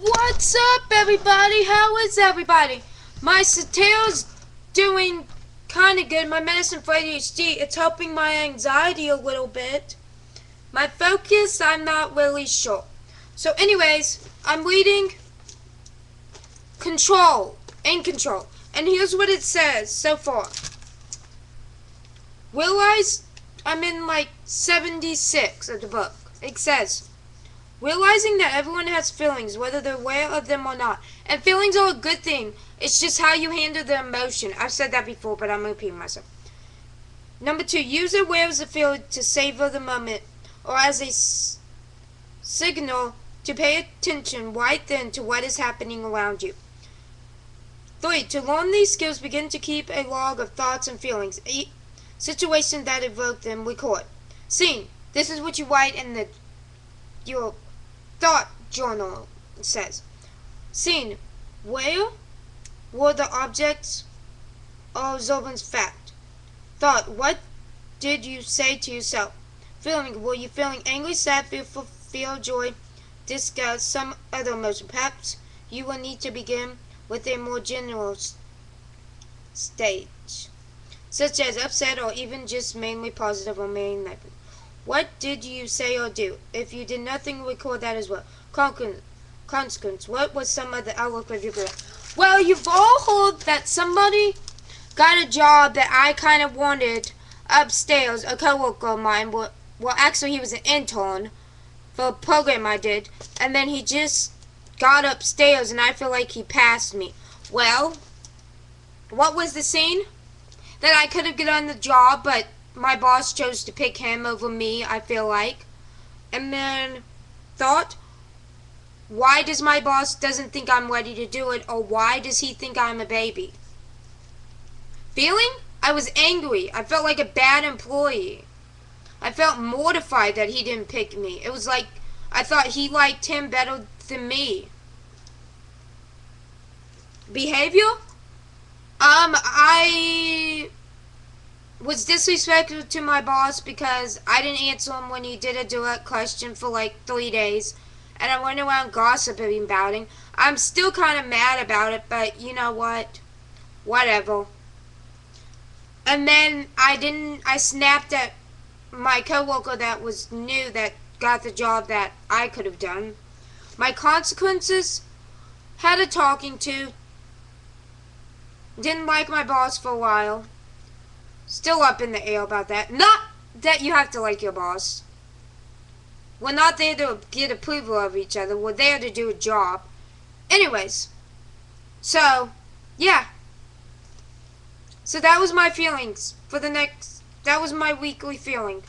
What's up, everybody? How is everybody? My tail's doing kind of good. My medicine for ADHD, it's helping my anxiety a little bit. My focus, I'm not really sure. So anyways, I'm reading Control, In Control. And here's what it says so far. Realize I'm in like 76 of the book. It says, realizing that everyone has feelings, whether they're aware of them or not. And feelings are a good thing. It's just how you handle the emotion. I've said that before, but I'm repeating myself. Number 2, use awareness of feeling to savor the moment or as a signal to pay attention right then to what is happening around you. 3, to learn these skills, begin to keep a log of thoughts and feelings. Situations that evoke them, record. Scene. This is what you write in your thought journal. It says. Scene. Where were the objects or observance fact? Thought. What did you say to yourself? Feeling. Were you feeling angry, sad, fearful, fear, joy, disgust, some other emotion? Perhaps you will need to begin with a more general stage, such as upset or even just mainly positive or mainly negative. What did you say or do? If you did nothing, record that as well. Consequence. What was some of the outlook of your career? Well, you've all heard that somebody got a job that I kind of wanted upstairs. A coworker of mine. Well, actually, he was an intern for a program I did, and then he just got upstairs, and I feel like he passed me. Well, what was the scene? That I could have gotten the job, but my boss chose to pick him over me, I feel like. And then thought, why does my boss doesn't think I'm ready to do it, or why does he think I'm a baby? Feeling? I was angry. I felt like a bad employee. I felt mortified that he didn't pick me. It was like I thought he liked him better than me. Behavior? I was disrespectful to my boss because I didn't answer him when he did a direct question for like 3 days, and I went around gossiping about him. I'm still kind of mad about it, but you know what? Whatever. And then I snapped at my coworker that was new that got the job that I could have done. My consequences, had a talking to, didn't like my boss for a while. Still up in the air about that. Not that you have to like your boss. We're not there to get approval of each other. We're there to do a job. Anyways. So, yeah. So that was my feelings for that was my weekly feeling.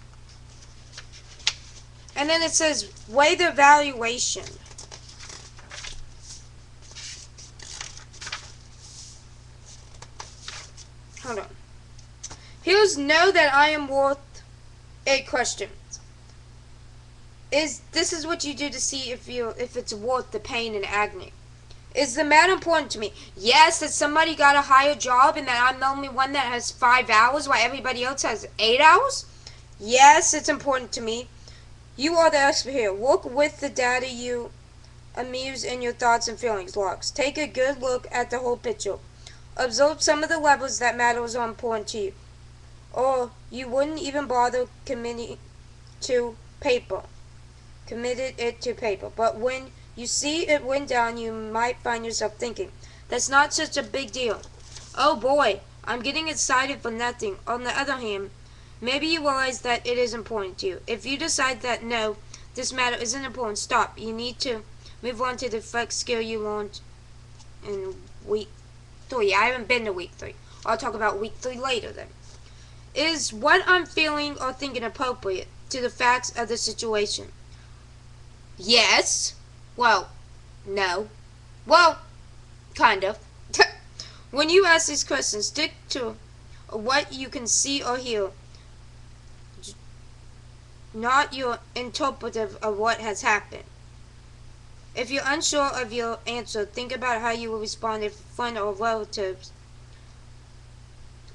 And then it says, weigh the evaluation. Hold on. Here's know that I am worth a question. This is what you do to see if it's worth the pain and agony. Is the matter important to me? Yes, that somebody got a higher job and that I'm the only one that has 5 hours while everybody else has 8 hours? Yes, it's important to me. You are the expert here. Work with the data you amuse in your thoughts and feelings logs. Take a good look at the whole picture. Observe some of the levels that matters are important to you. Or you wouldn't even bother committing to paper. Committed it to paper. But when you see it went down, you might find yourself thinking, that's not such a big deal. Oh boy, I'm getting excited for nothing. On the other hand, maybe you realize that it is important to you. If you decide that no, this matter isn't important, stop. You need to move on to the flex skill you learned in week 3. I haven't been to week 3. I'll talk about week 3 later then. Is what I'm feeling or thinking appropriate to the facts of the situation? Yes. Well, no. Well, kind of. When you ask these questions, stick to what you can see or hear, not your interpretive of what has happened. If you're unsure of your answer, think about how you will respond if a friend or relatives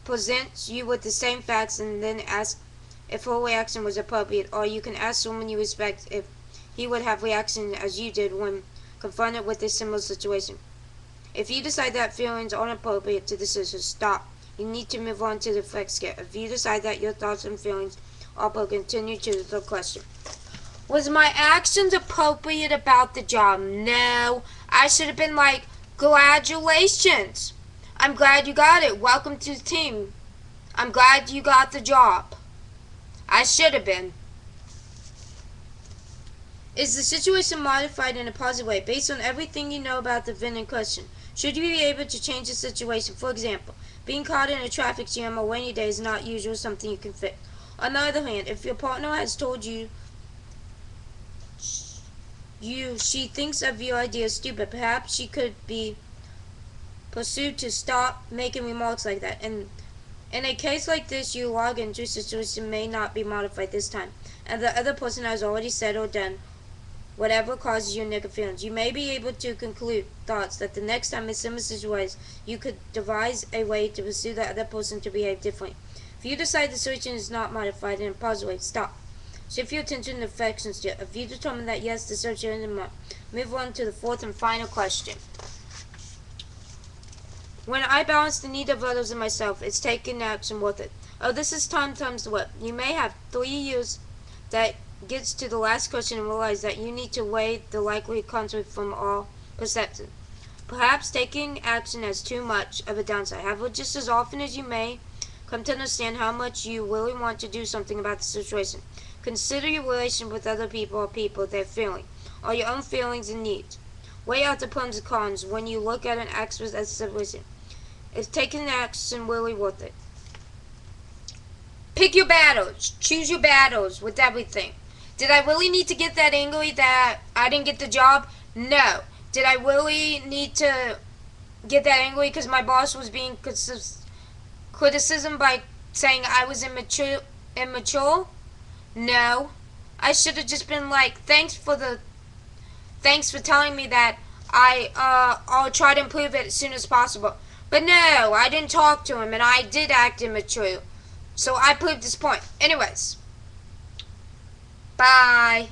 presents you with the same facts and then ask if her reaction was appropriate, or you can ask someone you respect if he would have reaction as you did when confronted with a similar situation. If you decide that feelings aren't appropriate to the situation, stop. You need to move on to the next step. If you decide that your thoughts and feelings are appropriate, continue to the third question. Was my actions appropriate about the job? No. I should have been like, congratulations. I'm glad you got it. Welcome to the team. I'm glad you got the job. I should have been. Is the situation modified in a positive way based on everything you know about the event in question? Should you be able to change the situation? For example, being caught in a traffic jam on a rainy day is not usual, something you can fix. On the other hand, if your partner has told you she thinks of your idea stupid, perhaps she could be pursued to stop making remarks like that. And in a case like this, you log into a situation may not be modified this time, and the other person has already said or done whatever causes you negative feelings. You may be able to conclude thoughts that the next time in similar situations, you could devise a way to pursue the other person to behave differently. If you decide the situation is not modified in a positive way, stop. Shift your attention to affections to it. If you determine that yes, the situation is not, move on to the fourth and final question. When I balance the need of others and myself, it's taking action worth it. Oh, this is time times the what. You may have 3 years that gets to the last question and realize that you need to weigh the likely conflict from all perceptions. Perhaps taking action has too much of a downside. However, just as often as you may come to understand how much you really want to do something about the situation, consider your relation with other people or people, their feeling, or your own feelings and needs. Weigh out the pros and cons when you look at an aspect as a situation. Is taking action really worth it? Pick your battles. Choose your battles with everything. Did I really need to get that angry that I didn't get the job? No. Did I really need to get that angry because my boss was being criticism by saying I was immature? No. I should have just been like, thanks for telling me that. I'll try to improve it as soon as possible. But no, I didn't talk to him and I did act immature. So I proved this point. Anyways. Bye.